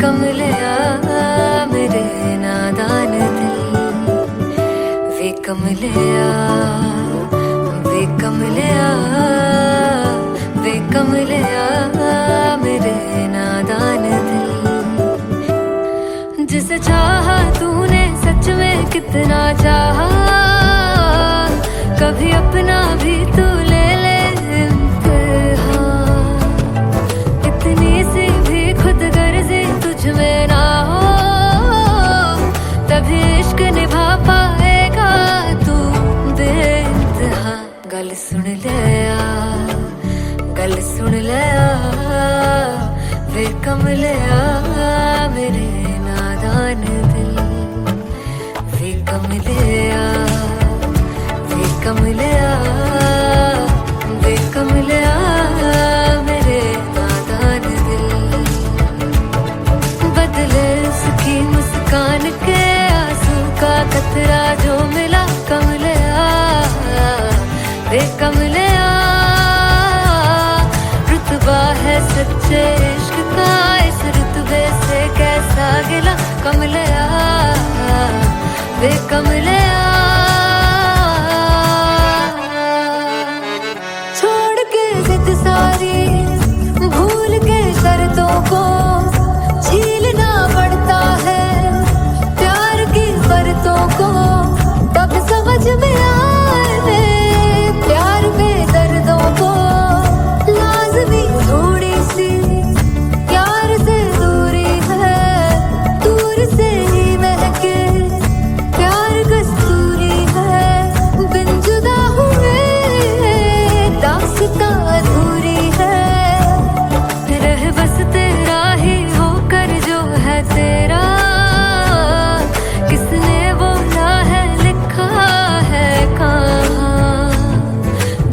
कमलिया मेरे नादान दिल, वे कमलिया, वे कमलिया, वे कमलिया मेरे नादान दिल। जिसे चाहा तूने सच में कितना चाहा, कभी अपना भी तू ले ले इम्तिहान। इतनी सी भी खुद गर्जी तुझ में ना हो, तभी इश्क निभा पाएगा तू बेइंतहा। गल सुन ले आ, गल सुन ले आ, वे कमलिया मेरे नादान दिल, वे कमलिया, वे कमलिया, वे कमलिया मेरे नादान दिल। बदले उसकी मुस्कान के आंसू का कतरा जो मिला कमलिया, वे कमलिया। रुतबा है सच्चे इश्क का, इस रुतबे से कैसा गिला कमलिया, वे कमलिया। छोड़ के जिद सारी, भूल के शर्तों को, झीलना पड़ता है प्यार की बरतों को। तब समझ में आए प्यार में दर्दों को, लाज़मी थोड़ी सी प्यार से दूरी है, दूर से ही महके प्यार कस्तूरी है। बिन जुदा हुए दास्तां अधूरी है, रह बस तेरा ही होकर जो है तेरा। किसने बोला है लिखा है कहाँ,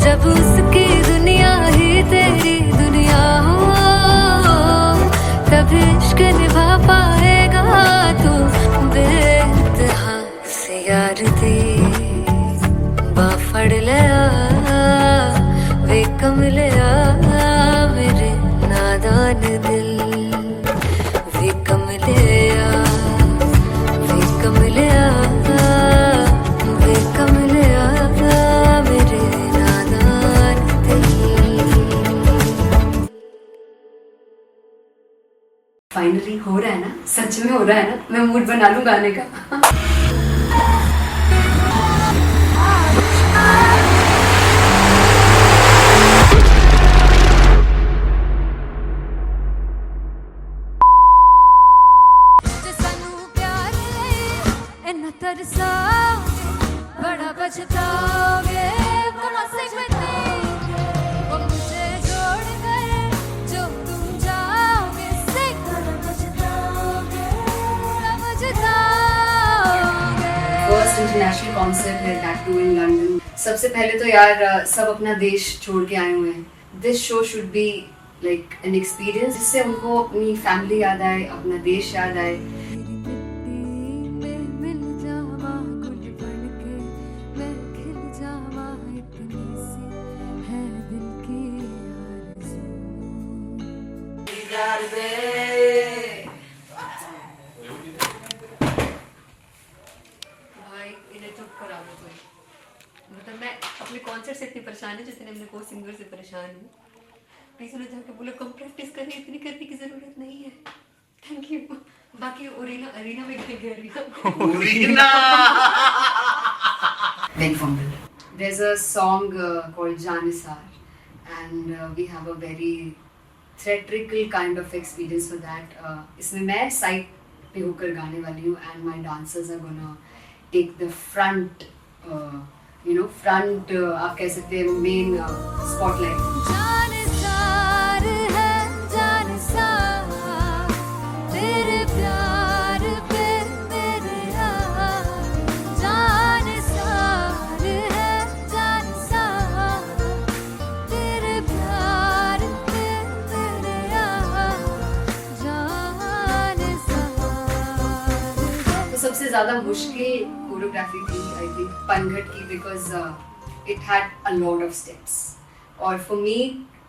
जब उसकी दुनिया ही तेरी दुनिया हो, तब इश्क निभा पाएगा तू बेइंतहा। से यार दी बाफड़ लिया, वे कमलिया मेरे नादान दिल, वे कमलिया, वे कमलिया, वे कमलिया मेरे नादान दिल। फाइनली हो रहा है ना, सच में हो रहा है ना। मैं मूड बना लूं गाने का। तरसाओगे बड़ा पछताओगे, बड़ा से वो मुझे छोड़ कर जो तुम जाओगे, से बड़ा पछताओगे, बड़ा पछताओगे। फर्स्ट इंटरनेशनल कॉन्सर्ट है, दैट टू इन लंदन। सबसे पहले तो यार सब अपना देश छोड़ के आए हुए हैं। This show should be like an experience, जिससे उनको अपनी फैमिली याद आए, अपना देश याद आए। भाई इन्हें चुप करा दो कोई। मतलब मैं अपने कॉन्सर्ट से इतनी परेशान है जितने अपने को सिंगर से परेशान हूँ। प्लीज उन्हें जाके बोलो कम प्रैक्टिस करनी, इतनी करने की जरूरत नहीं है। Thank you. बाकी अरीना में गए arena Then fumble. There's a song called Janisar, and we have a very theatrical kind of experience for that. इसमें मैं साइड पे होकर गाने वाली हूँ, and my dancers are gonna take the front, front आप कह सकते हैं main spotlight. जानिसार है जानिसार, तेरे प्यार पे मेरे यार। जानिसार है जानिसार, तेरे प्यार पे मेरे यार। जानिसार। तो सबसे ज़्यादा मुश्किल कोरियोग्राफी थी आई थिंक पनघट की, because it had a lot of steps. और फॉर मी,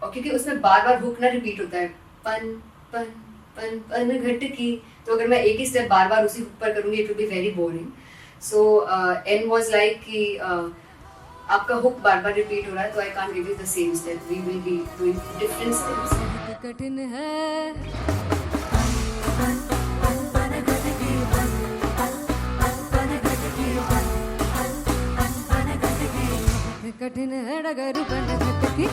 और क्योंकि उसमें बार बार हुक ना रिपीट होता है, पन पन पन पन घट की, तो अगर मैं एक ही स्टेप बार बार उसी हुक पर करूंगी it will be very boring. So an was like कि आपका हुक बार बार रिपीट हो रहा है तो I can't give you the same step, we will be doing different steps. कठिन है कठिन है डगर बन घटकी.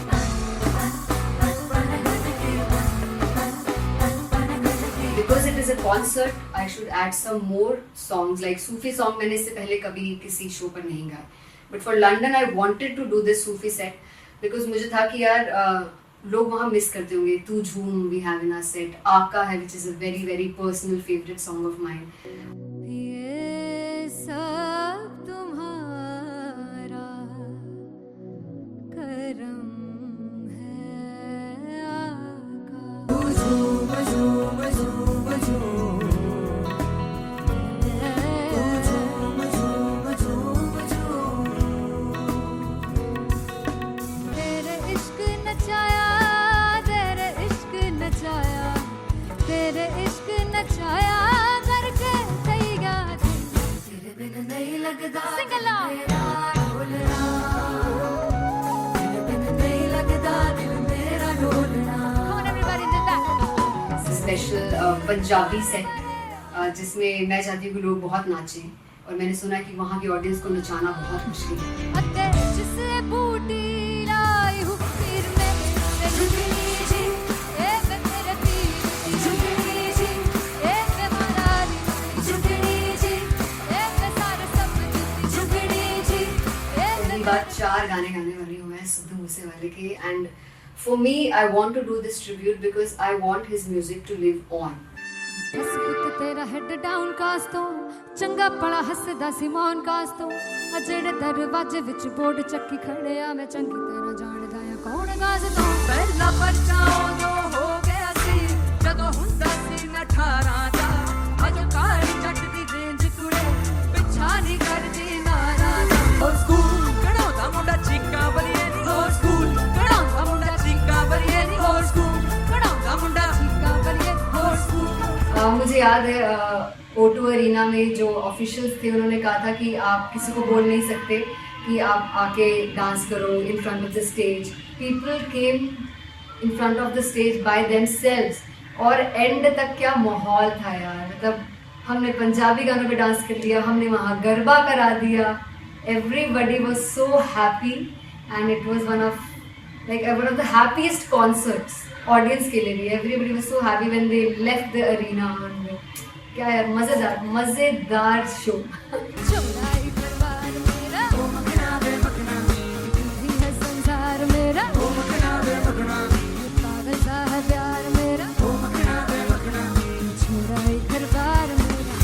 Because it is a concert, I should add some more songs like Sufi song. मैंने इससे पहले कभी किसी शो पर नहीं गाया. But for London, I wanted to do this Sufi set because मुझे था कि यार लोग वहाँ मिस करते होंगे. तू झूम we have in our set. आका है which is a very very personal favorite song of mine. ये सब तुम्हारा करम है आका. झूम झूम झूम झूम झूम झूम झूम झूम. तेरे इश्क नचाया, तेरे इश्क नचाया, तेरे इश्क नचाया करके सैया तेरे बिन नहीं लगदा मेरा ढोलना, तेरे बिन नहीं लगदा दिल मेरा ढोलना. Come on everybody in the back. Special Punjabi set जिसमें मैं चाहती हूँ कि लोग बहुत नाचें और मैंने सुना कि वहाँ की ऑडियंस को नचाना बहुत मुश्किल है. अते जिससे बूटी लाई हूँ फिर मैं ते झुकनी जी, ए मैं तेरे पीर झुकनी जी, ए मैं मनाली झुकनी जी, ए मैं सारे सब झुकनी जी, ए पहली बार 4 गाने गाने वाली हूँ मैं सिद्धू मूसेवाले के. And for me I want to do this tribute because I want his music to live on. बस पुत तेरा हेड डाउन कास तो चंगा पड़ा हसदा सी मौन कास तो आ जेड़े दरवाजे विच बोर्ड चक्की खड़े आ मैं चंगी तरह जानदा आ कौन गाज तो. पहला पर्चा जो हो गया सी जदों हुंदा सी मैं 18 दा अजो काली जट दी रेंज कुड़े पिछा नहीं करदी नारा दा. और स्कूल कढ़ाउंदा मुंडा चीका बलिए नी और स्कूल कढ़ाउंदा मुंडा चीका बलिए नी और स्कूल कढ़ाउंदा मुंडा चीका बलिए और स्कूल. मुझे याद है O2 अरीना में जो ऑफिशियल्स थे उन्होंने कहा था कि आप किसी को बोल नहीं सकते कि आप आके डांस करो in front of the stage. People came in front of the stage by themselves और एंड तक क्या माहौल था यार. मतलब हमने पंजाबी गानों पे डांस कर लिया, हमने वहाँ गरबा करा दिया. Everybody was so happy and it was one of the happiest concerts audience के लिए भी. Everybody was so happy when they left the arena. क्या यार मजेदार शो. चौड़ाई परिवार मेरा ओ मखना बे मखना, तू है संसार मेरा ओ मखना बे मखना, पागल सा है प्यार मेरा ओ मखना बे मखना, चौड़ाई परिवार मेरा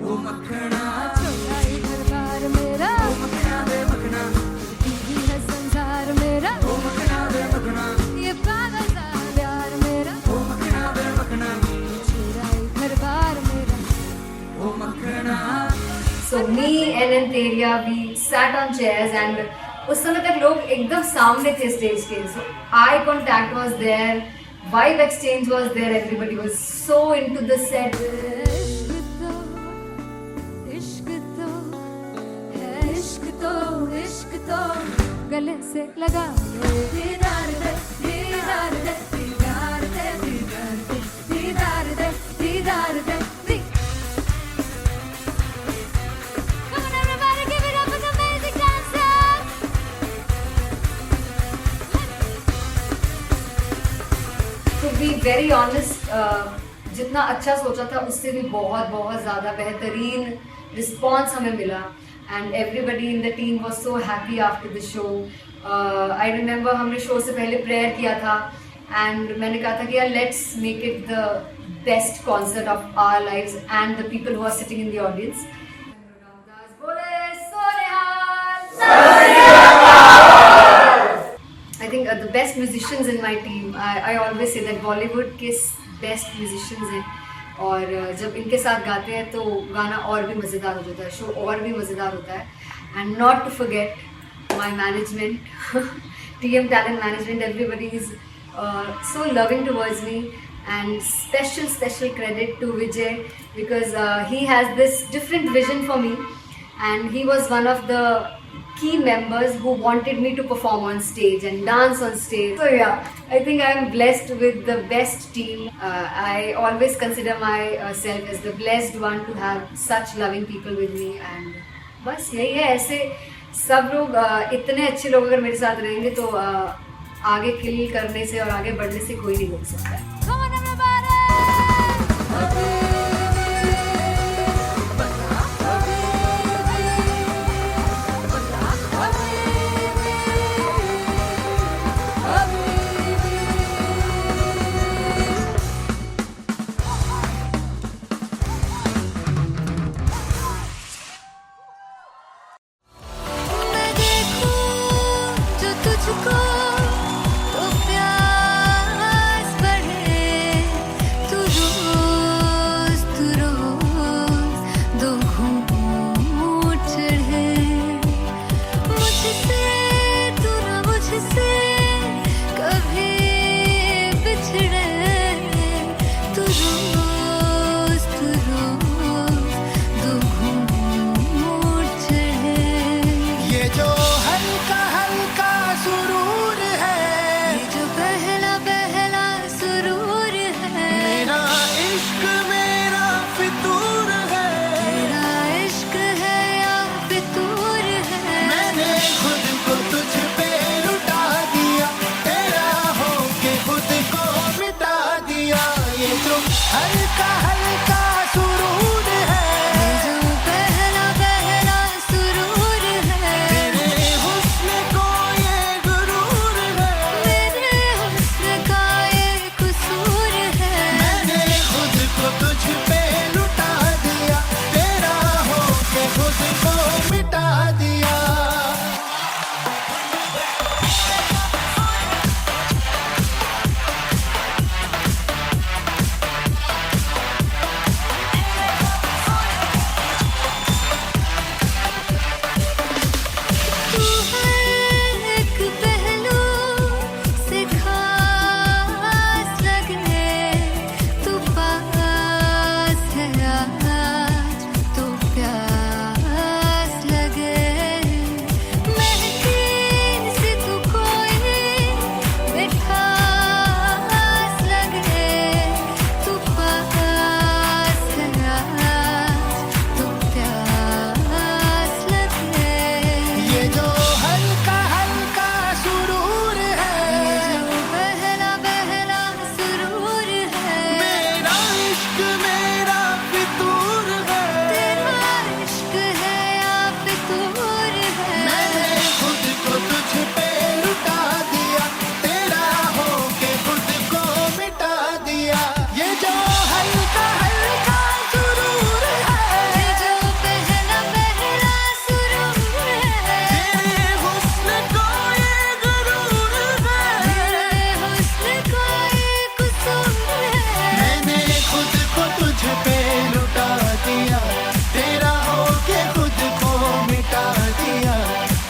ओ मखना, चौड़ाई परिवार मेरा ओ मखना बे मखना, तू है संसार मेरा ओ मखना बे मखना, ये पागल सा है प्यार मेरा ओ मखना बे मखना, चौड़ाई परिवार मेरा. ओ मखना. So me and Antheria we sat on chairs and उस समय तक लोग एकदम सामने थे स्टेज के. So eye contact was there, vibe exchange was there, everybody was so into the set. इश्क तो है, इश्क तो गले से लगा ले. दीदार दे दीदार दे दीदार दे दीदार दे दीदार दे. Come on everybody, give it up for the amazing dancers. To be very honest, जितना अच्छा सोचा था उससे भी बहुत बहुत ज़्यादा बेहतरीन रिस्पॉन्स हमें मिला. And everybody in the team was so happy after the show. I remember हमने शो से पहले प्रेयर किया था एंड मैंने कहा था कि यार let's make it the best concert of our lives and the people who are sitting in the audience. I think the best musicians in my team, I always say that Bollywood के best musicians हैं और जब इनके साथ गाते हैं तो गाना और भी मज़ेदार हो जाता है, शो और भी मज़ेदार होता है. And not to forget my management, TM Talent Management, everybody is so loving towards me. and special credit to Vijay because he has this different vision for me, and he was one of the key members who wanted me to perform on stage and dance on stage. So yeah, I think I am blessed with the best team. I always consider myself as the blessed one to have such loving people with me, and बस यही है. ऐसे सब लोग इतने अच्छे लोग अगर मेरे साथ रहेंगे तो आगे किल करने से और आगे बढ़ने से कोई नहीं रोक सकता है. Come on everybody! मैं देखूं जो तुझको तो प्यास बढ़े, तू रोज दो घूंट चढ़े. मुझसे तू ना मुझसे कभी बिछड़े, तू रोज दो घूंट चढ़े. ये जो हल्का हल्का सुरूर है, ये जो पहला पहला सुरूर है, मेरा इश्क मेरा फितूर है. तेरा इश्क है या फितूर है. मैंने खुद को तुझ पे लुटा दिया, तेरा होके खुद को मिटा दिया. ये जो हल्का हल्का सुरूर है, ये जो पहला पहला सुरूर है, तेरे हुस्न को ये गुरूर है. मेरे हुस्न का ये कसूर है. मैंने खुद को तुझ पे लुटा दिया, तेरा होके खुद को मिटा दिया. तू हर एक पहलू से खास लगे, तू पास है आज तो प्यास लगे. महकी सी तू कोई मिठास लगे, तू पास है आज तो प्यास लगे. ये जो हल्का हल्का सुरूर है, ये जो पहला पहला सुरूर है, मेरा इश्क मेरा फितूर है. तेरा इश्क है या फितूर है. मैंने खुद को तुझ पे लुटा दिया, तेरा होके खुद को मिटा दिया. ये जो हल्का हल्का सुरूर है, ये जो पहला पहला सुरूर है, तेरे हुस्न को ये गुरूर है. तेरे हुस्न का ये कसूर है. मैंने खुद को तुझ पे लुटा दिया, तेरा होके खुद को मिटा दिया.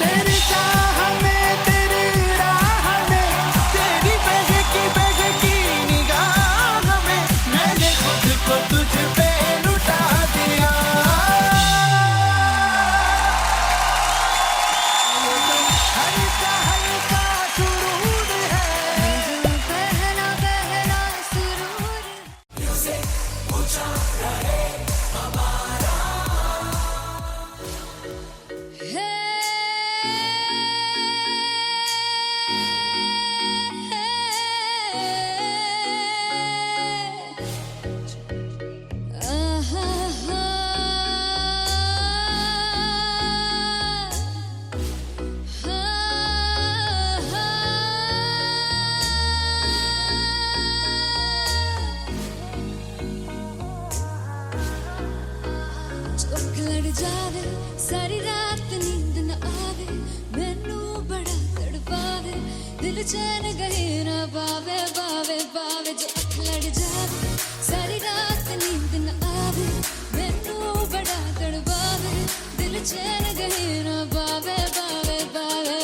तेरी चाह में तेरी राह में, तेरी बहकी निगाह में, मैंने खुद को तुझ पे लुटा दिया. हल्का हल्का सुरूर है, ये जो पहला पहला सुरूर है. चौक लड़ जावे, सारी रात नींद न आवे, मैनू बड़ा तड़पावे, दिल चैन गहे ना पावे पावे पावे. चौक लड़ जावे, सारी रात नींद न आवे, मैनू बड़ा तड़पावे, दिल चैन गहे ना पावे पावे पावे.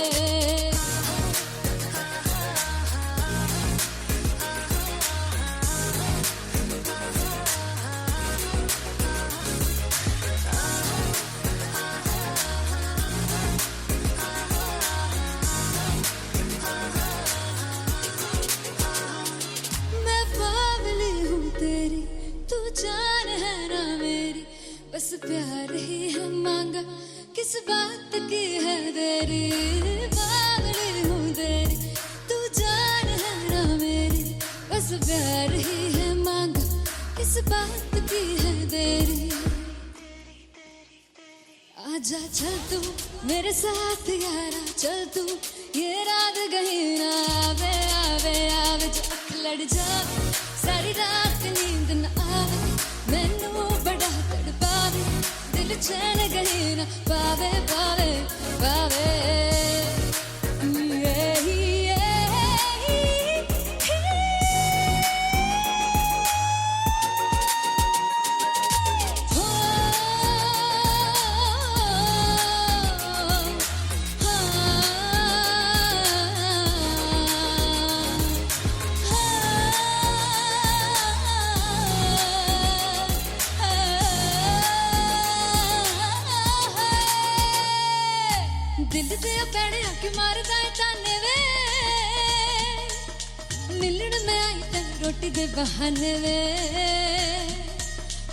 प्यार ही है मांगा, किस बात की है देरी, बावड़ी हूँ तेरी तू जान है ना मेरी, बस प्यार ही है मांगा, किस बात की है देरी। आजा चल तू मेरे साथ यारा, चल तू ये रात गहीना, आवे आवे आवे जो अख लड़ जावे, सारी रात नींद न आवे, मैनू बड़ा तड़पावे, दिल चैन गहीना पावे पावे पावे। दिल दे पैड़े आके मारदा है ताने वे, मिलन में आई तेन रोटी दे बहाने वे,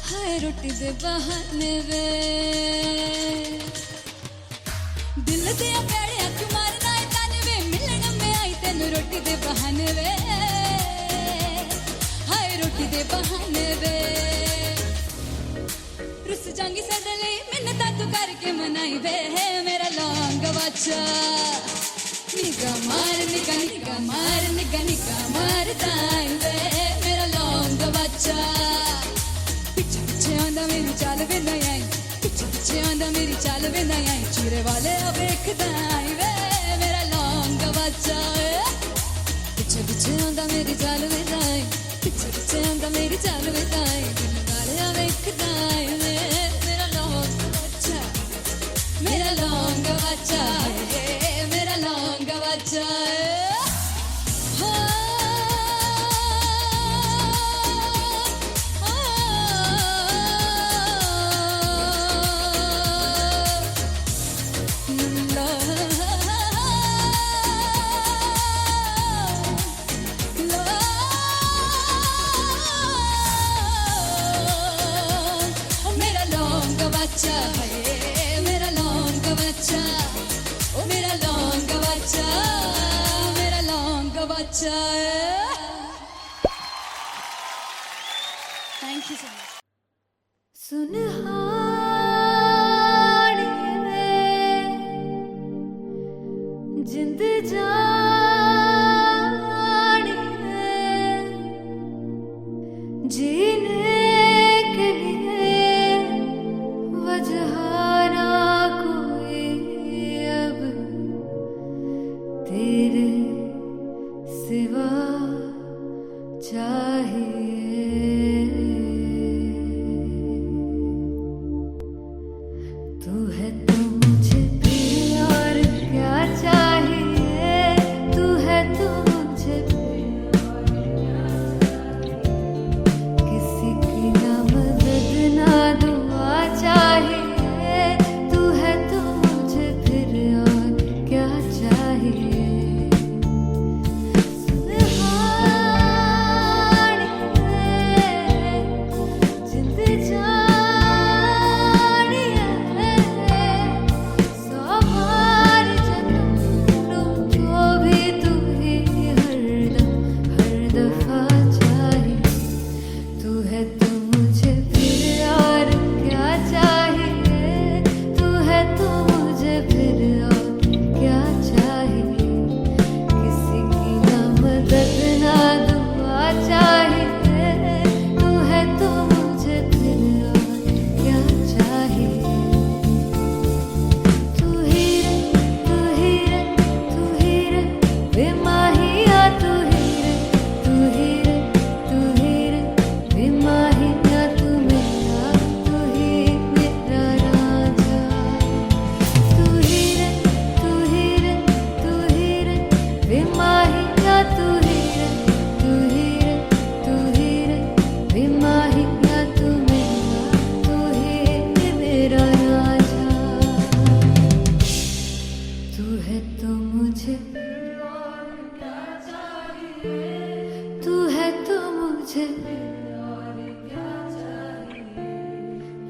हाय रोटी दे बहाने वे। दिल दे पैड़े आके मारदा है ताने वे, मिलन में आई तेन रोटी दे बहाने वे, हाय रोटी दे बहाने वे। रुस जांगी सदले मिन्नता तू करके मनाई वे, मेरा लौंग बच्चा निगा मार निगा निगा मार निगा निगा मारदाई वे, मेरा लौंग बच्चा पिछे पिछे आंदा मेरी चाल वे ना आई, पिछे पिछे आंदा मेरी चाल वे ना आई, चीरे वाले वेखदाई वे, मेरा लौंग बच्चा पिछे पिछे आंदा मेरी चाल वे ना आई, पिछे पिछे आंदा मेरी चाल वे ना आई, दिल वाले वेखदाई वे, मेरा लौंग बच्चा, मेरा लौंग बच्चा, मेरा लौंग बच्चा। मेरा लौंग बच्चा है, मेरा लौंग बच्चा, ओ मेरा लौंग बच्चा, मेरा लौंग बच्चा। Thank you so much. Sunhani में जिंद जानी में जीने के लिए वजह ना कोई अब तेरे सिवा चाहिए।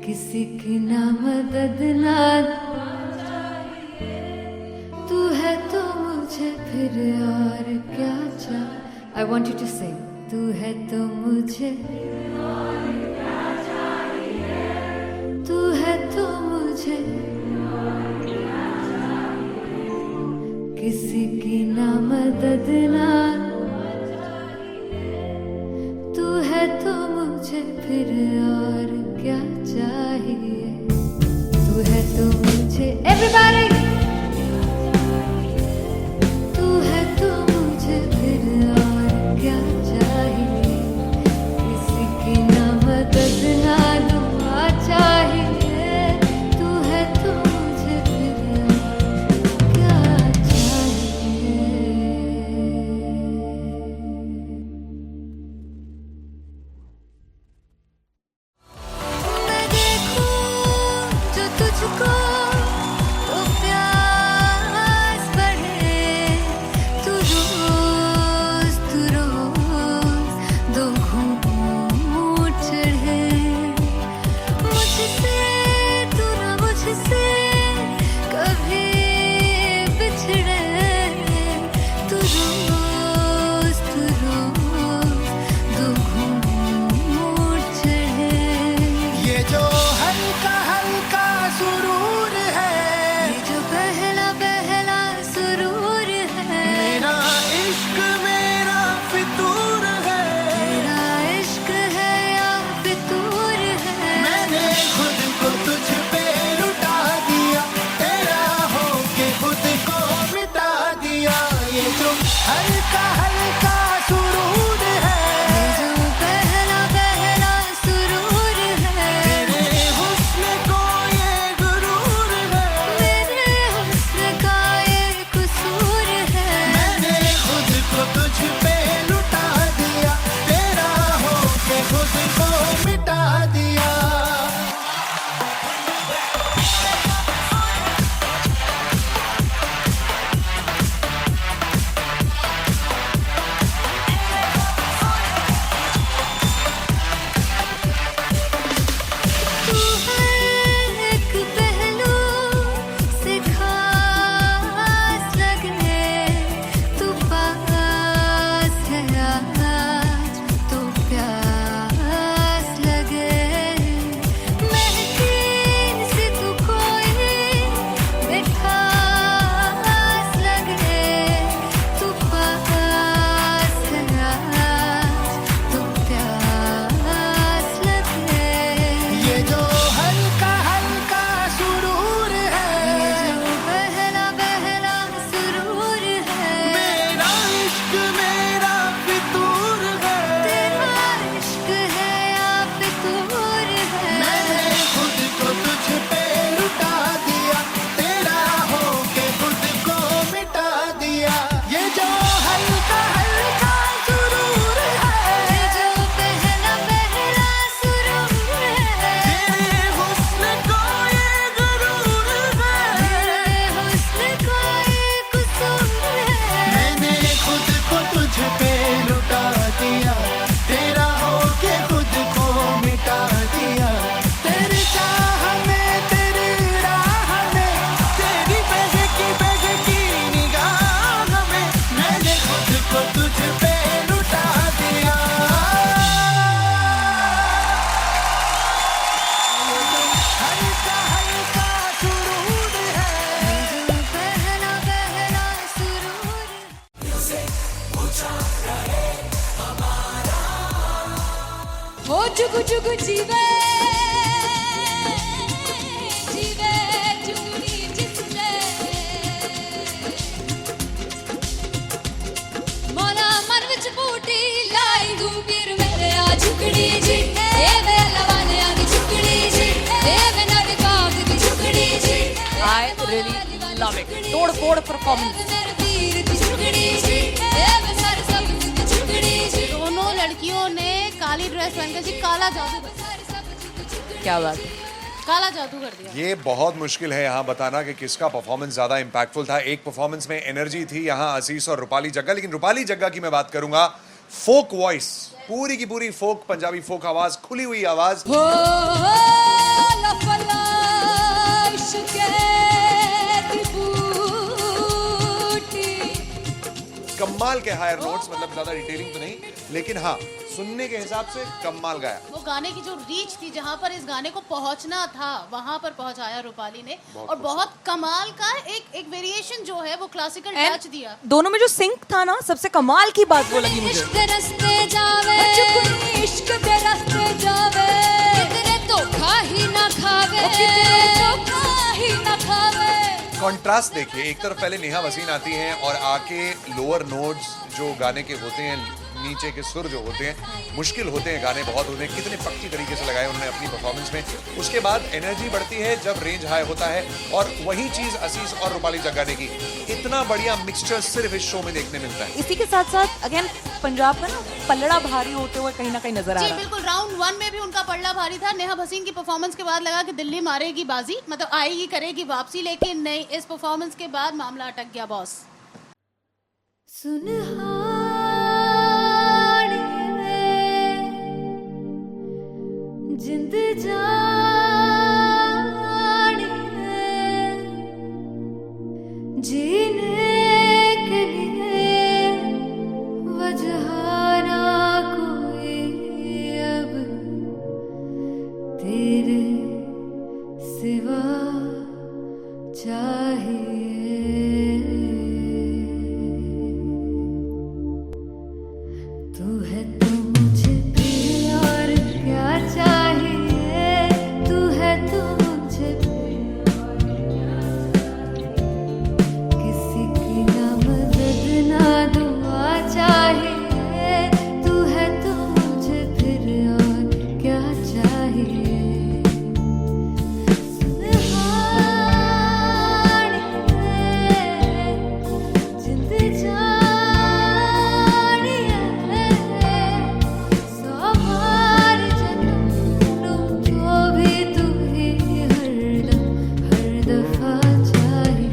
किसी की ना मदद ना तू है तो मुझे फिर और क्या चाहिए. I want you to sing. तू है तो मुझे तू है तो मुझे किसी की ना मदद ना तू है तो मुझे फिर और क्या चाहिए. तू है तो मुझे everybody तू है तो मुझे फिर और क्या चाहिए. किसी की ना मदद ना दुआ चाहिए. तू है तो मुझे फिर और क्या चाहिए. मैं देखूं जो तुझको तो प्यास बढ़े. तू रोज दो घूंट चढ़े. मुझसे तू ना मुझसे कभी बिछड़े. तू रोज दो घूंट चढ़े. ये जो हल्का हल्का सुरूर है ये जो पहला पहला सुरूर है. मेरा इश्क मेरा फितूर है. तेरा इश्क है या फितूर है. मैंने खुद को तुझ पे लुटा दिया. तेरा होके खुद को मिटा दिया. ये जो हल्का हल्का सुरूर है ये जो पहला पहला सुरूर है. तेरे हुस्न को ये गुरूर है. मेरे हुस्न का ये कसूर है. मैंने खुद को तुझ पे लुटा दिया. तेरा होके खुद को मिटा दिया. तू है एक पहलू से खास लगे. तू पास है आज तो प्यास लगे. महकी सी तू कोई मिठास लगे. तू पास है आज तो प्यास लगे. ये जो हल्का हल्का सुरूर है ये जो पहला पहला सुरूर है. मेरा इश्क मेरा फितूर है. तेरा इश्क है या फितूर है. मैंने खुद को तुझ पे लुटा दिया. तेरा होके खुद को मिटा दिया. ये जो हल्का हल्का सुरूर है ये जो पहला पहला सुरूर है. तेरे हुस्न को ये गुरूर है. तेरे हुस्न का ये कसूर है. मैंने खुद को तुझ पे लुटा दिया. तेरा होके खुद को मिटा दिया. तेरी चाह में तेरी राह में तेरी बहकी निगाह में मैंने खुद को तुझ पे लुटा दिया. हल्का हल्का सुरूर है ये जो पहला पहला सुरूर है. वो जुग जुग जीवे जीवे जुगनी जिसने मोरा मन विच बूटी लाई घूमीर मेरे आ झुकड़ी जी. ए वे लवाने आगी झुकड़ी जी. ए वे नवी बाग की झुकड़ी जी. I really love it. तोड़ फोड़ परफॉर्मेंस. मेरे वीर की झुकड़ी जी. ए वे सारे सब की झुकड़ी जी. दोनों लड़कियों ने काली ड्रेस पहनकर जी काला जादू क्या बात है. काला जादू कर दिया. ये बहुत मुश्किल है यहाँ बताना कि किसका परफॉर्मेंस ज्यादा इम्पैक्टफुल था. एक परफॉर्मेंस में एनर्जी थी यहाँ असीस और रूपाली जग्गा, लेकिन रूपाली जग्गा की मैं बात करूंगा. फोक वॉइस, पूरी की पूरी फोक, पंजाबी फोक आवाज, खुली हुई आवाज. हो शुकेती बूटी। कमाल के हायर नोट्स, मतलब ज्यादा डिटेलिंग तो नहीं, लेकिन हाँ सुनने के हिसाब से कमाल गाया। वो गाने की जो रीच थी, जहाँ पर इस गाने को पहुंचना था वहां पर पहुंचाया रूपाली ने, और बहुत कमाल का एक वेरिएशन जो है वो क्लासिकल टच दिया। दोनों में जो सिंक था ना, सबसे कमाल की बात वो लगी मुझे। इश्क रस्ते जावे, इश्क दे रस्ते जावे, कितने तो खा ही ना खावे, कितने तो खा ही ना खावे। कॉन्ट्रास्ट देखिए, एक तरफ पहले नेहा वसीन आती हैं और आके लोअर नोट्स जो गाने के होते हैं, नीचे के सुर जो होते हैं, मुश्किल होते हैं, गाने बहुत होते हैं, कितने पक्की तरीके से लगाए उन्होंने अपनी परफॉर्मेंस में। उसके बाद एनर्जी बढ़ती है जब रेंज हाई होता है, और वही चीज असीस और रूपाली जग्गा ने की। इतना बढ़िया मिक्सचर सिर्फ इस शो में देखने मिलता है। इसी के साथ साथ अगेन पंजाब का ना पल्लड़ा भारी होते हुए कहीं ना कहीं नजर आ जी रहा है। बिल्कुल, राउंड 1 में भी उनका पल्ला भारी था। नेहा भसीन की परफॉर्मेंस के बाद लगा कि दिल्ली मारेगी बाजी, मतलब आएगी, करेगी वापसी, लेकिन नहीं, इस परफॉर्मेंस के बाद मामला अटक गया बॉस। जिंद जानी है, जीने के लिए वजह ना कोई अब तेरे सिवा चाहिए। तू है तो मुझे फिर और क्या चाहिए, तू है तो मुझे फिर और क्या चाहिए। किसी की ना मदद ना दुआ चाहिए, तू है तो मुझे फिर और क्या चाहिए। सुनहानी है, जिंद जानी है, सौ बार जन्म लूं तो भी तू ही हरदम हर दफा चाहिए।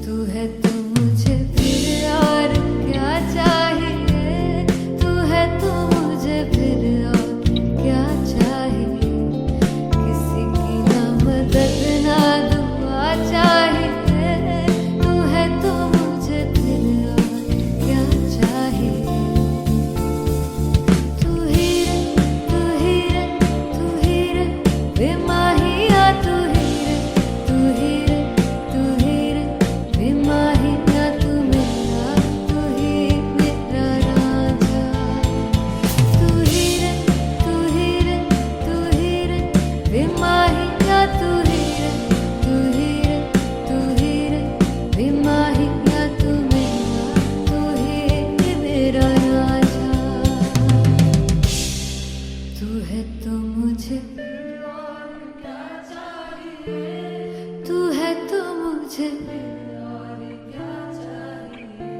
तू है तो मुझे फिर और क्या चाहिए, तू है तो मुझे फिर और क्या चाहिए। किसी की ना मदद ना दुआ चाहिए, तू है तो मुझे फिर और क्या चाहिए। तू ही रे, तू ही रे, तू ही रे, बेमाहिया तू ही रे, तू ही रे, तू ही रे, बेमाहिया तू मेरा, तू ही मेरा राजा। तू ही रे, तू ही रे, तू ही रे, बेमाहिया तू ही रे, तू ही रे, तू ही रे, बेमाहिया तू मेरा, तू ही मेरा राजा। तू है तो मुझे और क्या चाहिए, तू है तो मुझे और क्या चाहिए।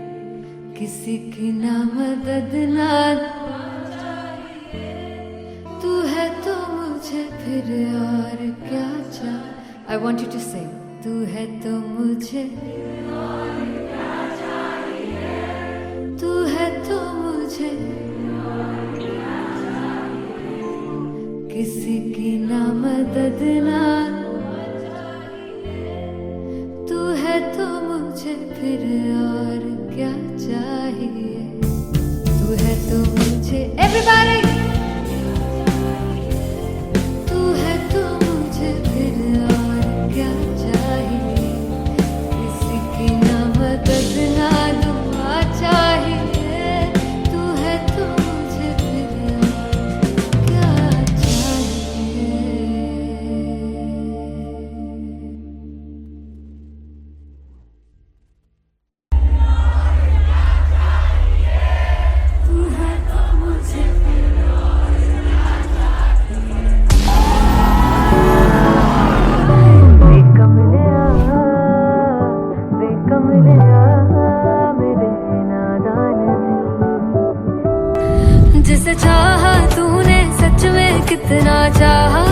किसी की ना मदद ना दुआ चाहिए, तू है तो मुझे फिर और क्या चाहिए। I want you to sing. तू है तो मुझे और क्या चाहिए, तू है तो मुझे किसी की ना मदद ना तू है तो मुझे फिर और क्या चाहिए। तू है तो मुझे everybody, तू है तो मुझे फिर और क्या चाहिए। किसी की ना मदद ना दुआ चाहिए, तू है तो मुझे फिर और क्या चाहिए। तू है तो मुझे फिर और क्या चाहिए। वे कमलिया मेरे नादान दिल, जिसे चाहा तूने सच में कितना चाहा,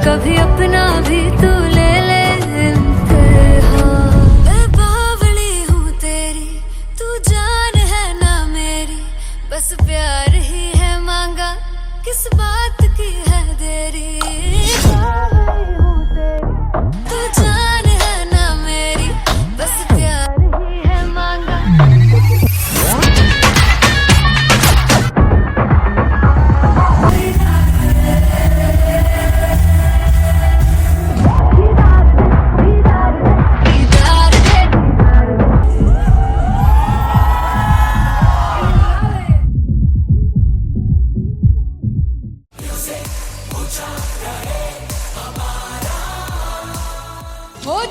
कभी अपना भी तू ले ले इम्तिहान। मैं बावली हूँ तेरी, तू जान है ना मेरी, बस प्यार ही है मांगा, किस बात की है देरी। बावली हूँ तेरी,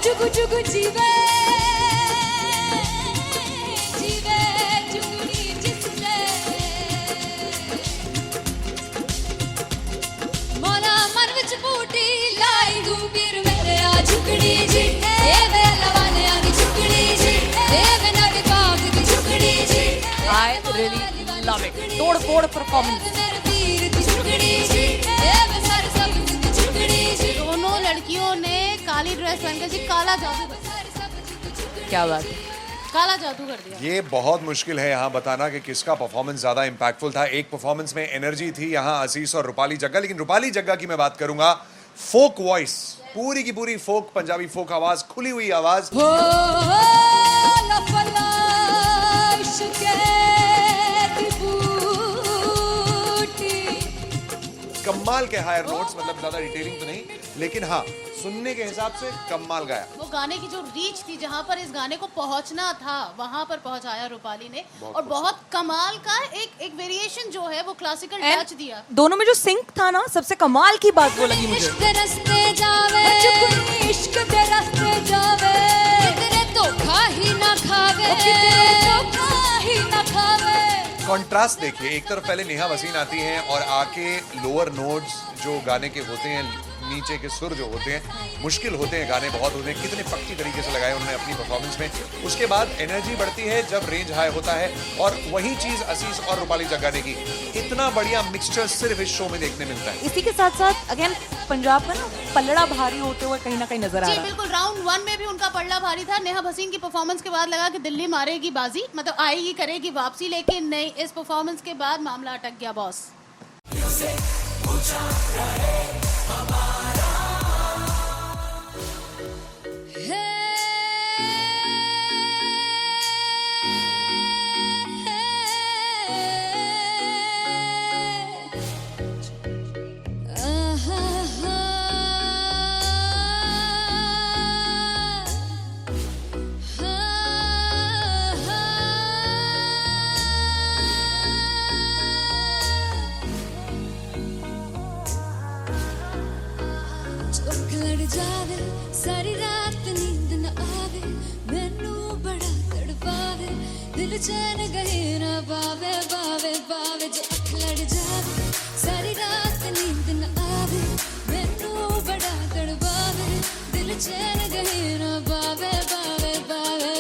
जुगु जुगु जीवे जीवे जुगनी जिसले मोला मन विच बूटी लाई गुबीर मेरे आ झुकड़ी जी ए वे लवाने आ गी झुकड़ी जी ए वे नवी बाग दी झुकड़ी जी I really love it. तोड़-फोड़ performance. मेरे वीर दी झुकड़ी जी ए वे सर सब दी झुकड़ी जी दोनों लड़कियों ने काली ड्रेस पहनकर जी काला जादू कर क्या बात है. काला जादू कर दिया। ये बहुत मुश्किल है यहाँ बताना कि किसका परफॉर्मेंस ज्यादा इंपैक्टफुल था। एक परफॉर्मेंस में एनर्जी थी यहाँ असीस और रूपाली जग्गा, लेकिन रूपाली जग्गा की मैं बात करूंगा फोक वॉइस, पूरी की पूरी फोक, पंजाबी फोक आवाज, खुली हुई आवाज। हो लफला इश्क़े दी बूटी कमाल के हायर नोट्स, मतलब ज्यादा डिटेलिंग तो नहीं, लेकिन हाँ सुनने के हिसाब से कमाल गाया। वो गाने की जो रीच थी, जहाँ पर इस गाने को पहुंचना था वहां पर पहुंचाया रूपाली ने, और बहुत कमाल का एक वेरिएशन जो है वो क्लासिकल टच दिया। दोनों में जो सिंक था ना, सबसे कमाल की बात वो लगी मुझे. इश्क दे रस्ते जावे चुप इश्क दे रस्ते जावे कितने धोखा ही ना खावे धोखा ही ना खावे। कॉन्ट्रास्ट देखिए, एक तरफ पहले नेहा वसीन आती हैं और आके लोअर नोट्स जो गाने के होते हैं, नीचे के सुर जो होते हैं, मुश्किल होते हैं गाने, बहुत होते हैं, कितने पक्की तरीके से लगाए उन्होंने अपनी परफॉर्मेंस में। उसके बाद एनर्जी बढ़ती है जब रेंज हाई होता है, और वही चीज असीस और रूपाली जग्गा ने की। इतना बढ़िया मिक्सचर सिर्फ इस शो में देखने मिलता है। इसी के साथ साथ अगेन पंजाब का ना पलड़ा भारी होते हुए कहीं ना कहीं नजर आ जी रहा है. बिल्कुल, राउंड 1 में भी उनका पलड़ा भारी था। नेहा भसीन की परफॉर्मेंस के बाद लगा कि दिल्ली मारेगी बाजी, मतलब आएगी करेगी वापसी, लेकिन नहीं, इस परफॉर्मेंस के बाद मामला अटक गया बॉस। चौक लड़ जावे सारी रात नींद न आवे मैनू बड़ा तड़पावे दिल चैन गहे ना पावे पावे पावे जो अख लड़ जावे सारी रात नींद न आवे मैनू बड़ा तड़पावे दिल चैन गहे ना पावे पावे पावे।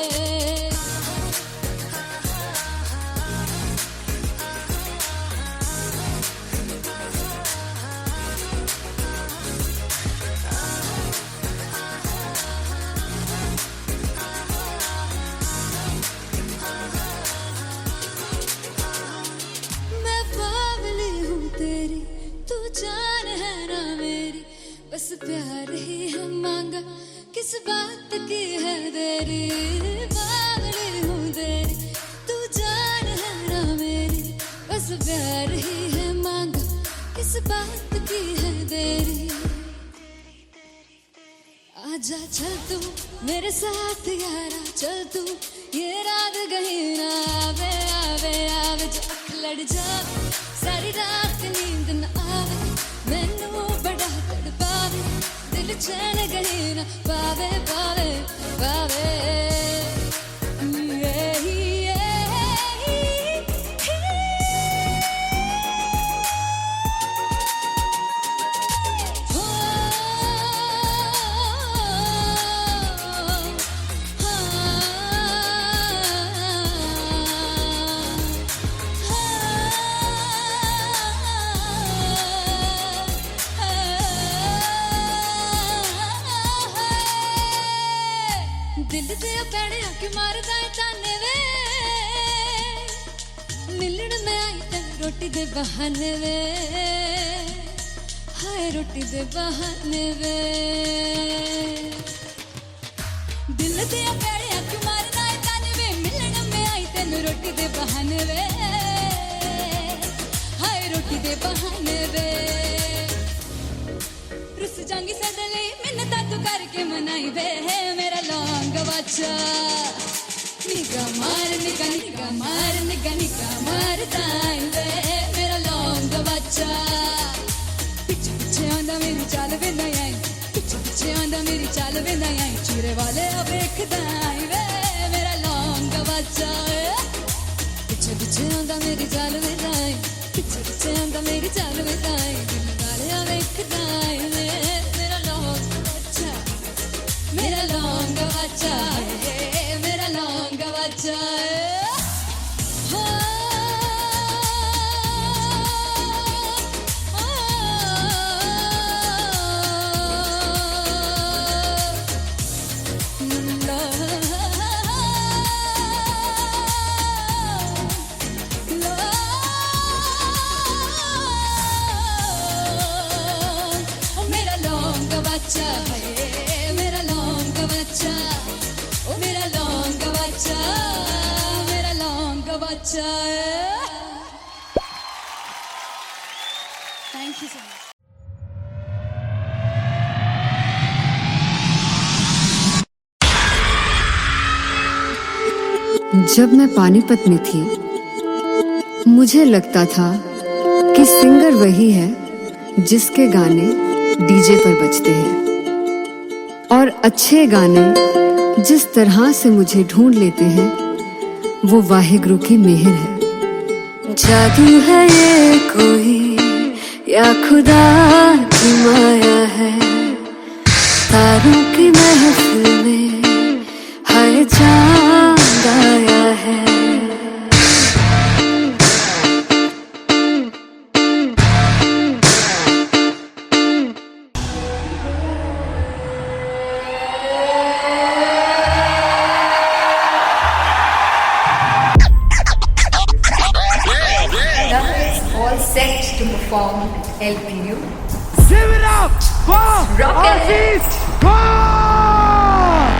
जान है ना मेरी बस प्यार ही है मांगा किस बात की है देरी बावली हूँ तेरी तू जान है ना मेरी बस प्यार ही है मांगा किस बात की है देरी। आजा चल तू मेरे साथ यारा चल तू ये रात कहीं ना आवे आवे आवे जो अख लड़ जावे सारी रात नींद न आवे मैनू बड़ा तड़पावे दिल चैन कहीं ना पावे पावे पावे। दिल दे पैड़े आके मारदा है ताने वे मिलन में आई तेन रोटी दे बहाने वे हाय रोटी दे बहाने वे दिल दे पैड़े आके मारदा है ताने वे मिलन में आई तेन रोटी दे बहाने वे हाय रोटी दे बहाने वे। रुस जांगी सदले मिन्नता तू करके मनाई वे मेरा लौंग बच्चा निगा मार निगा निगा मार निगा निगा मार ताई वे मेरा लौंग बच्चा पीछे पीछे आंदा मेरी चाल वे ना आई पीछे पीछे आंदा मेरी चाल वे ना आई चिरे मेरे वाले अब एक दाई वे मेरा लौंग बच्चा पीछे पीछे आंदा मेरी जाल में जाए पीछे पीछे आंदा मेरी जाल में जाए मेरे वाले अब एक दाई वे मेरा लौंग बच्चा मेरा लौंग बच्चा मेरा लौंग बच्चा मेरा लौंग बच्चा है मेरा लौंग बच्चा ओ मेरा लौंग बच्चा मेरा लौंग बच्चा थैंक यू सो मच जब मैं पानीपत में थी मुझे लगता था कि सिंगर वही है जिसके गाने डीजे पर बजते हैं और अच्छे गाने जिस तरह से मुझे ढूंढ लेते हैं वो वाहिगुरु की मेहर है। जादू है ये कोई या खुदा की माया है तारों की महफिल में हाय चांद आया है। All set to perform LPU. Give it up for Rock and Aziz Khan!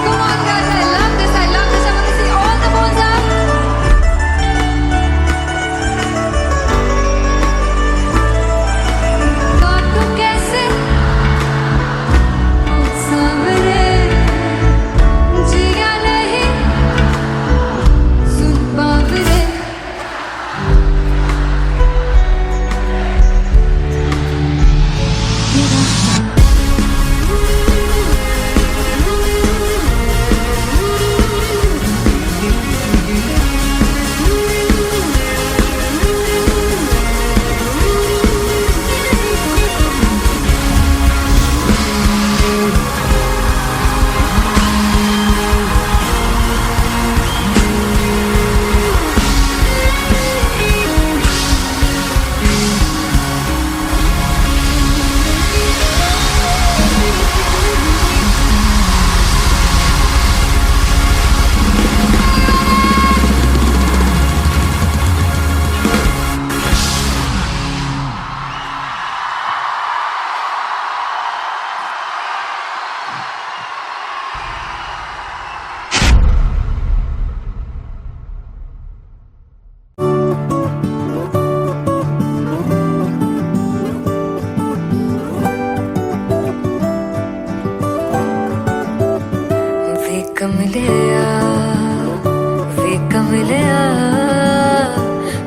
Come on, guys! I love this. I love this. I want to see all the balls up. काटू कैसे सामने जिया नहीं सुन बाबरे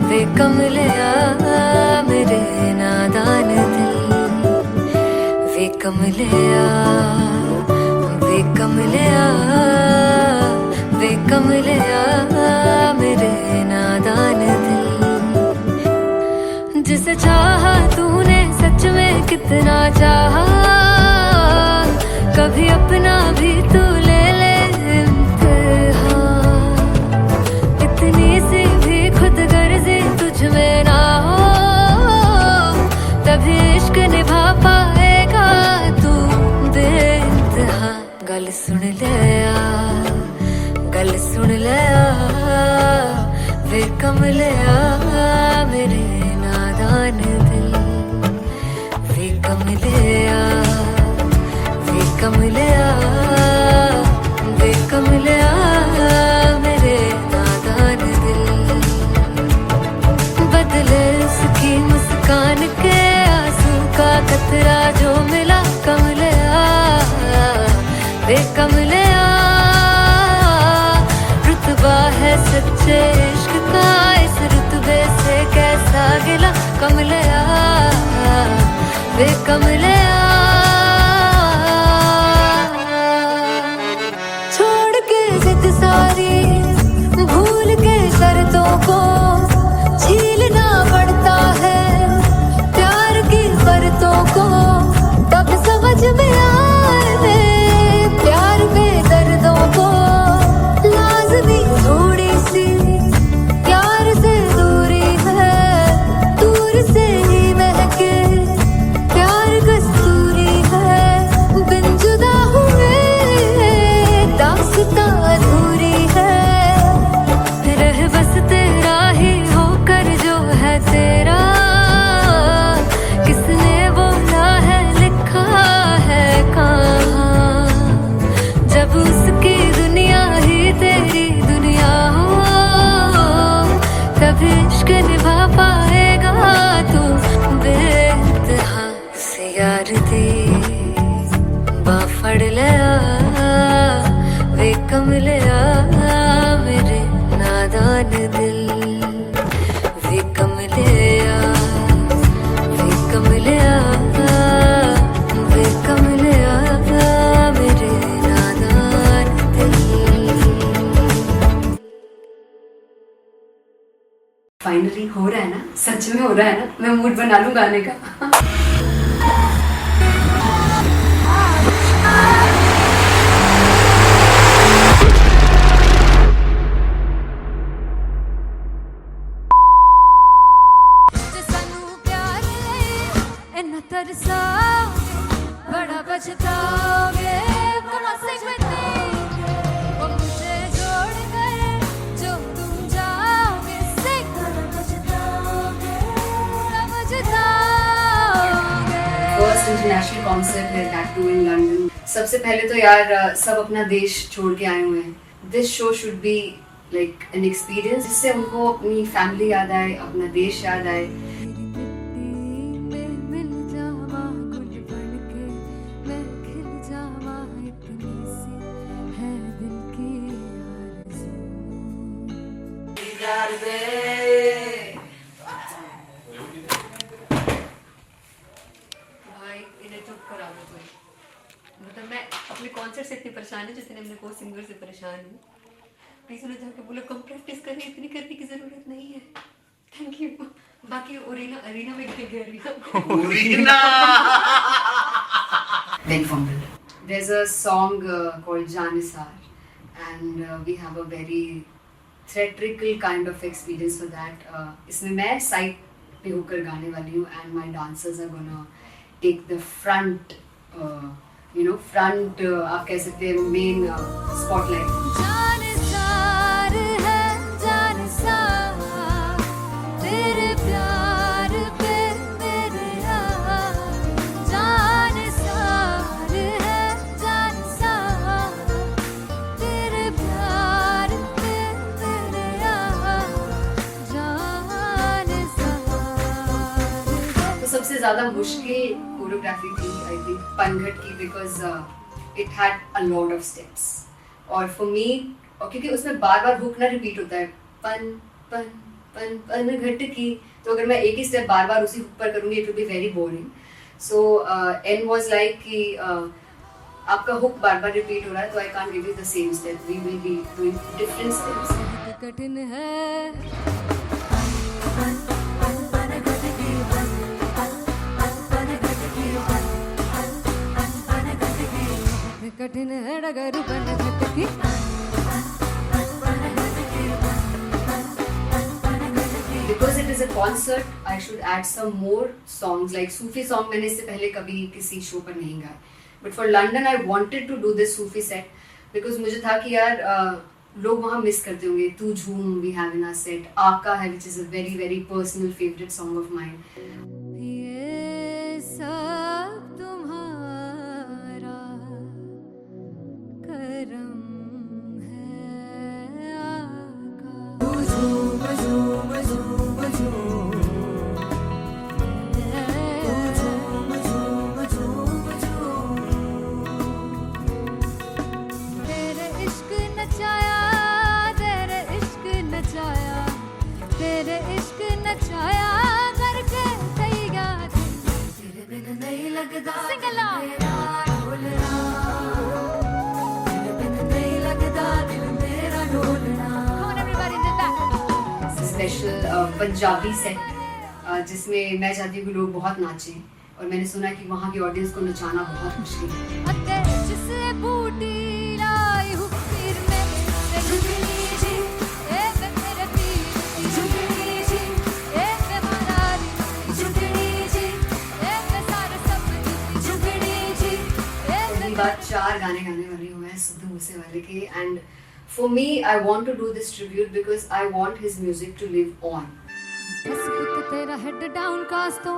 वे कमलिया मेरे नादान दिल वे कमलिया मेरे नादान दिल जिसे चाहा तूने सच में कितना चाहा कभी अपना भी तू ले ले इम्तिहान इतनी सी भी खुद गर्जी तुझ में ना हो तभी इश्क निभा पाएगा तू बेइंतहा गल सुन ले वे कमलिया मेरे नादान दिल वे कमलिया मेरे नादान दिल बदले उसकी मुस्कान के आंसू का कतरा जो मिला कमलिया वे कमलिया रुतबा है सच्चे इश्क का इस रुतबे से कैसा गिला कमलिया वे कमलिया छोड़ के जिद सारी भूल के शर्तों को झीलना पड़ता है प्यार की शर्तों को तब समझ में आए प्यार पे दर्दों को लाजमी थोड़ी सी प्यार से दूरी है दूर से ही महके प्यार कस्तूरी है बिन जुदा हुए दास्तां अधूरी है रह बस तेरा ही होकर जो है तेरा किसने बोला है लिखा है कहाँ जब उसकी दुनिया ही तेरी दुनिया हो तभी इश्क निभा पाएगा तू बेइंतहा से यार दी बाफड़ लिया वे कमलिया मेरे नादान दिल वे कमलिया वे कमलिया वे कमलिया मेरे नादान दिल फाइनली हो रहा है ना, सच में हो रहा है ना, मैं मूड बना लूं गाने का। जे सानू प्यार है इन्ना तरसाओगे बड़ा पछताओगे कमा सकते वो मुझे छोड़ गए जो तुम जाओगे से पछताओगे फर्स्ट इंटरनेशनल कॉन्सर्ट है दैट टू इन लंदन। सबसे पहले तो यार सब अपना देश छोड़ के आए हुए हैं। This show should be like an experience जिससे उनको अपनी फैमिली याद आए, अपना देश याद आए। मिल जावा गुल बनके मैं खिल जावा इतनी सी है दिल की आरज़ू भाई इन्हें चुप करा दो कोई। मतलब मैं अपने कॉन्सर्ट से इतनी परेशान हूँ जितने अपने को सिंगर से परेशान हूँ। प्लीज उन्हें जाके बोलो कम प्रैक्टिस करनी, इतनी करने की जरूरत नहीं है। Thank you. बाकी अरीना में गए arena Big Fumble. There's a song called Janisar, and we have a very theatrical kind of experience for that. इसमें मैं साइड पे होकर गाने वाली हूँ, and my dancers are gonna take the front, front आप कह सकते हैं main spotlight. जानसार है जानसार तेरे प्यार पे मेरे यार जानसार है जानसार तेरे प्यार पे मेरे यार जानसार तो सबसे ज़्यादा मुश्किल कोरियोग्राफी थी आई थिंक पनघट की, because it had a lot of steps और फॉर मी, और क्योंकि उसमें बार बार हुक ना रिपीट होता है, पन पन पन पन घट की, तो अगर मैं एक ही स्टेप बार बार उसी हुक पर करूँगी it will be very boring. So an was like कि आपका हुक बार बार रिपीट हो रहा है तो I can't give you the same step, we will be doing different steps. कठिन है कठिन है डगर बन घटकी Because it is a concert, I should add some more songs like Sufi song. मैंने इससे पहले कभी किसी शो पर नहीं गाया, but for London I wanted to do this Sufi set because मुझे था कि यार लोग वहाँ मिस करते होंगे। तू झूम we have in our set, आका है which is a very very personal favorite song of mine. ये सब तुम्हारा करम है आका झूम झूम झूम झूम झूम झूम झूम झूम तेरे इश्क नचाया तेरे इश्क नचाया तेरे इश्क नचाया करके पंजाबी सेट जिसमें मैं चाहती हूँ कि लोग बहुत नाचें, और मैंने सुना है कि वहाँ की ऑडियंस को नचाना बहुत मुश्किल है। अते जिससे बूटी लाई हूँ फिर मैं से झुकनी जी, ए वे मेरे पीर की झुकनी जी, ए वे मारारी की झुकनी जी, ए वे सारे सपने की झुकनी जी, ए पहली बार 4 गाने गाने वाली हूँ मैं सिद्धू मूसेवाले के, and for me I want to do this tribute because I want his music to live on. बस पुत तेरा हेड डाउन कास तो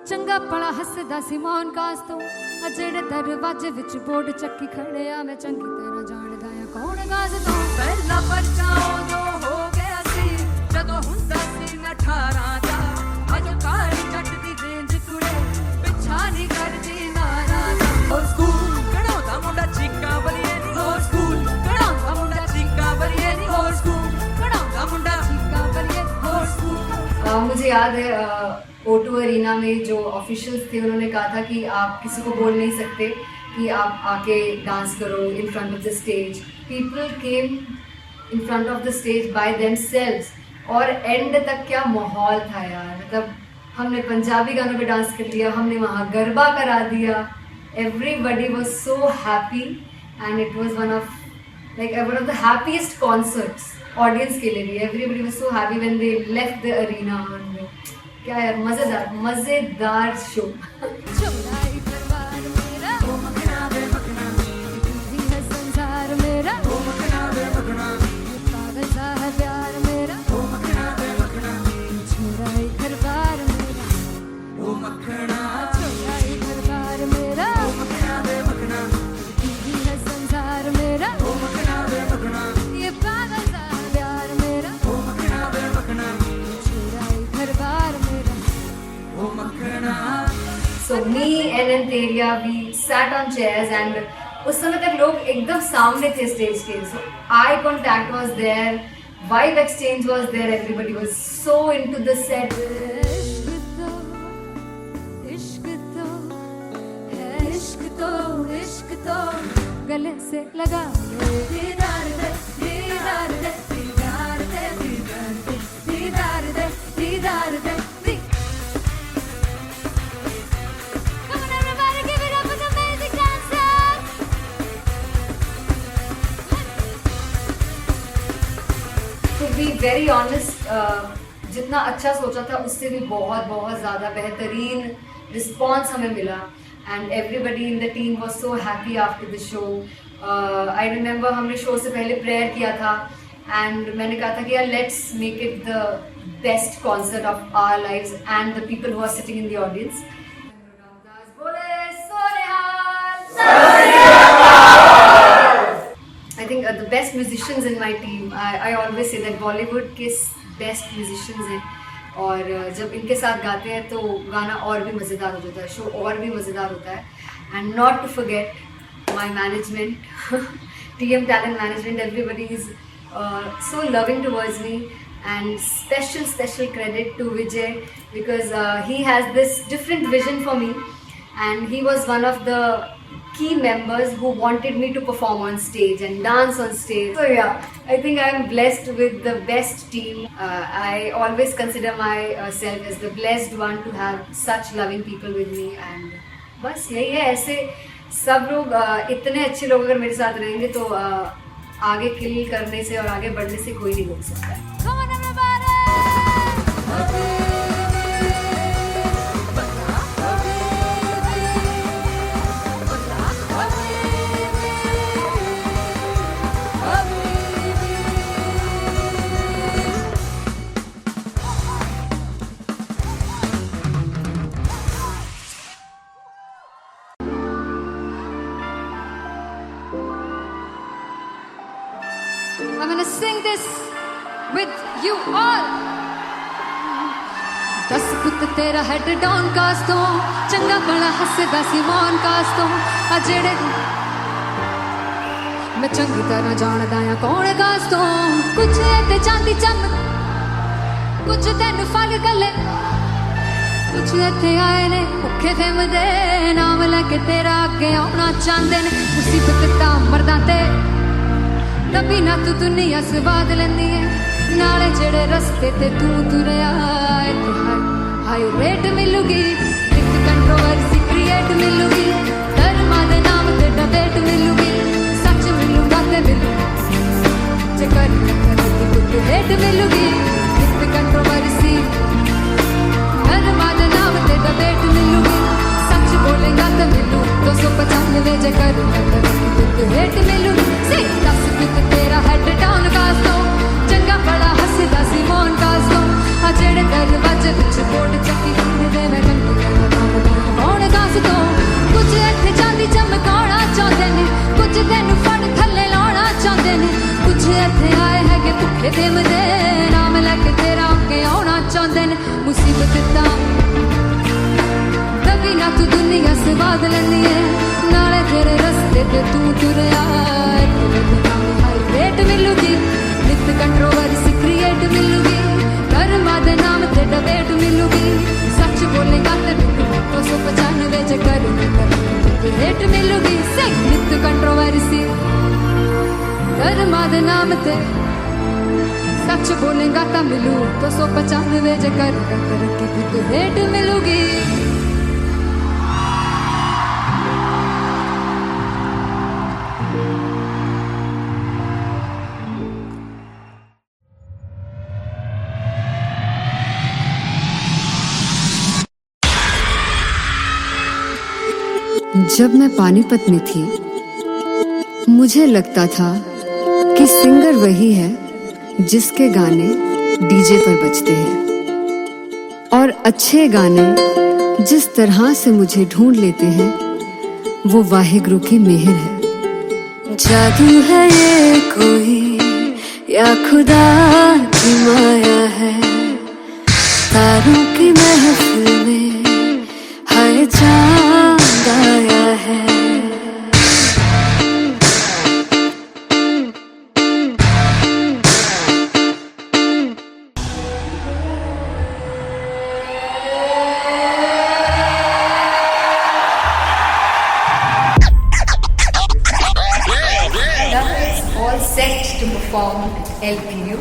चंगा पड़ा हसदा सी मौन कास तो आ जेड़े दरवाजे विच बोर्ड चक्की खड़े आ मैं चंगी तरह जानदा आ कौन गाज तो पहला बच्चा उदो हो गया सी जदों हुंदा सी मैं 18 दा अज काली जट दी रेंज कुड़े पिछा नहीं करदी नाराज हो स्कूल कढ़ाउंदा मुंडा चीका बलिए नी हो स्कूल कढ़ाउंदा मुंडा चीका बलिए नी हो स्कूल कढ़ाउंदा मुंडा चीका बलिए हो स्कूल। मुझे याद है O2 अरीना में जो ऑफिशियल्स थे उन्होंने कहा था कि आप किसी को बोल नहीं सकते कि आप आके डांस करो in front of the stage. People came in front of the stage by themselves, और एंड तक क्या माहौल था यार, मतलब हमने पंजाबी गानों पे डांस कर लिया, हमने वहाँ गरबा करा दिया, everybody was so happy and it was one of the happiest concerts audience के लिए भी। Everybody was so happy when they left the arena. क्या यार, मजेदार शो। चौड़ाई परिवार मेरा ओ मखना वे मखना भी है संसार मेरा ओ मखना वे मखना पागल सा है प्यार मेरा ओ मखना वे मखना चौड़ाई परिवार मेरा ओ मखना चौड़ाई परिवार मेरा ओ मखना वे मखना भी है संसार मेरा ओ मखना वे मखना ये पागल सा है प्यार मेरा ओ मखना वे मखना चौड़ाई परिवार मेरा। So me and Anteria, we sat on chairs and उस समय तक लोग एकदम सामने थे स्टेज के, so eye contact was there, vibe exchange was there, everybody was so into the set. इश्क तो है इश्क तो गले से लगा ले दीदार दे दीदार दे दीदार दे दीदार दे दीदार दे। Come on everybody, give it up for the amazing dancers. To be very honest, जितना अच्छा सोचा था उससे भी बहुत ज़्यादा बेहतरीन रिस्पॉन्स हमें मिला, and everybody in the team was so happy after the show. I remember हमने शो से पहले प्रेयर किया था, एंड मैंने कहा था कि यार let's make it the best concert of our lives and the people who are sitting in the audience. I think the best musicians in my team, I always say that Bollywood के best musicians हैं, और जब इनके साथ गाते हैं तो गाना और भी मज़ेदार हो जाता है, शो और भी मज़ेदार होता है। And not to forget my management, TM Talent Management, everybody is so loving towards me, and special credit to Vijay because he has this different vision for me, and he was one of the key members who wanted me to perform on stage and dance on stage. So yeah, I think I'm blessed with the best team. I always consider myself as the blessed one to have such loving people with me, and बस यही है। ऐसे सब लोग इतने अच्छे लोग अगर मेरे साथ रहेंगे तो आगे किल करने से और आगे बढ़ने से कोई नहीं रोक सकता है। Come on everybody. I'm gonna sing this with you all. दस पुत तेरा हेड डाउन कास तो चंगा बड़ा हसदा सी मौन कास तो आ जेड़े मैं चंगी तरह जानदा आ कौन कास तो कुछ ते चांदी चम कुछ तेन फल गले कुछ इत्थे आए ने भुखे फिमदे नाम लेके तेरा अगे आउणा चाहंदे ने मुसीबत ता मरदा ते तभी ना तू दुनिया स्वाद लेंदी है नाले जेड़े रस्ते ते तू तुरया इत्थे हाई रेट मिलूगी, विद कंट्रोवर्सी क्रिएट मिलूगी, धर्मा दे नाम ते डिबेट मिलूगी, सच मिलूगा ते मिलू जे कर करती कुछ रेट मिलूगी, विद कंट्रोवर्सी धर्मा दे नाम ते डिबेट मिलूगी, सच बोलेगा तो मिलू 295 जे कर करती कुछ रेट मिलूगी, से 10 कित तेरा हेड डाउन कास दो, चंगा बड़ा हसदा सी मौन कास दो, आ जेड़े दरवाजे विच बोर्ड चक्की दे मैं कौन कास दो, कुछ इत्थे चांदी चमकाना चाहते ने, कुछ तेनू फड़ थल्ले लाना चाहते ने, कुछ इत्थे आए है कि भुखे देम दे नाम लैके तेरा अगे आना चाहते ने, मुसीबत दा तभी ना तू दुनिया स्वाद लैंदी है, नाले तेरे रस्ते ते तू तुरया हाई रेट मिलूगी, विद कंट्रोवर्सी क्रिएट मिलूगी, कर्मा दे नाम ते डिबेट मिलूगी, सच बोलेगा ते मिलू 295 जे कर रेट मिलूगी, से विद कंट्रोवर्सी कर्मा दे नाम ते सच बोलेगा तो मिलू 295 जे कर रेट मिलूगी। जब मैं पानीपत में थी मुझे लगता था कि सिंगर वही है जिसके गाने डीजे पर बजते हैं, और अच्छे गाने जिस तरह से मुझे ढूंढ लेते हैं वो वाहिगुरु की मेहर है। जादू है ये कोई या खुदा की माया है, तारों की महफिल में हाय चांद आया है। All set to perform at LPU.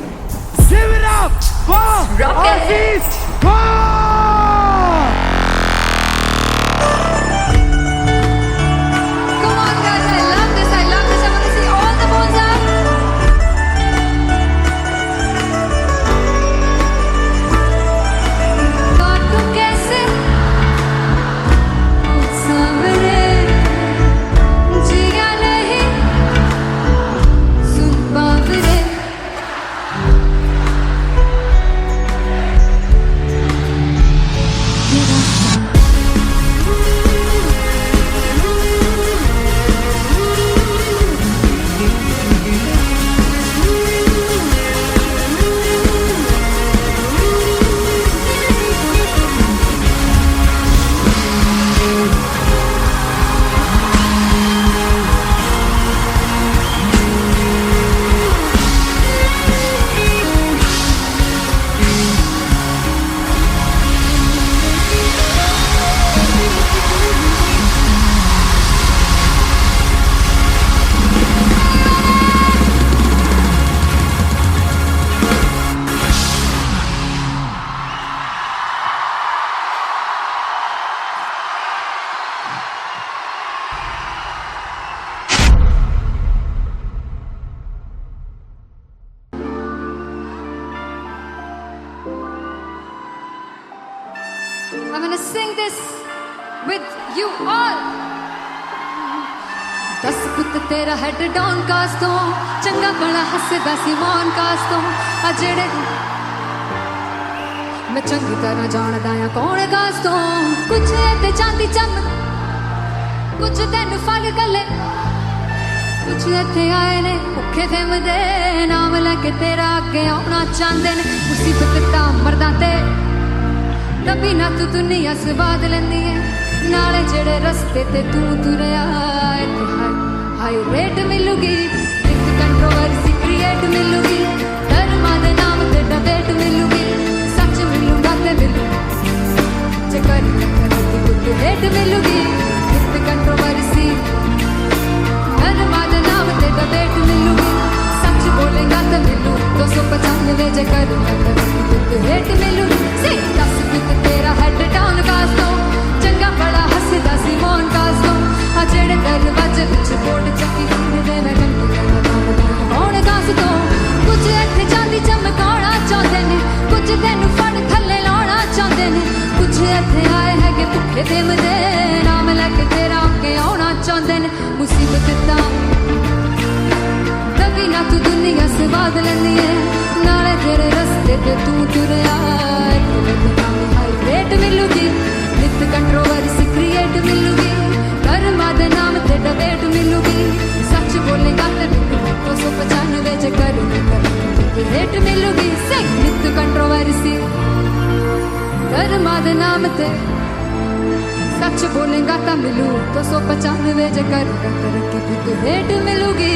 Give it up for Rocket. Aziz Khan! Come on guys, I love this, I love this. I want to see all the balls up. काटू कैसे सामने जिया नहीं सुन बावरे, I'm gonna sing this with you all. 10 पुत तेरा head down कास तो, चंगा बड़ा हसदा सी मौन कास तो, आ जेड़े मैं चंगी तरह जानदा आ कौन कास तो, कुछ ते चांदी चम कुछ तेन फल गले, कुछ इत्थे आए ने भुखे फिमदे नाम लैके तेरा अगे आना चाहते ने, मुसीबत दा मरदा ते तभी ना तू दुनिया स्वाद लैंदी है, नाले जेड़े रस्ते ते तू तुरया इत्थे हाई रेट मिलूगी, विद कंट्रोवर्सी क्रिएट मिलूगी, धर्मा दे नाम ते डिबेट मिलूगी, सच मिलूगा ते मिलू जे कर करती कुछ रेट मिलूगी, विद कंट्रोवर्सी धर्मा दे नाम ते डिबेट मिलूगी, सच बोलेगा तो मिलू 295 जे ये प्रेम दे नाम लैके तेरा अगे आना चाहते ने मुसीबत दा कभी ना तू दुनिया से बाद लेंदी है नाले तेरे रस्ते ते तू तुरया रेट मिलूगी नित कंट्रोवर्सी क्रिएट मिलूगी कर्मा दे नाम ते डबेट मिलूगी सच बोलेगा ते 295 च करूंगी रेट मिलूगी से नित कंट्रोवर्सी कर्मा दे नाम ते सच बोलेगा ता मिलू 295 च करूंगा तरक्की तो रेट मिलूगी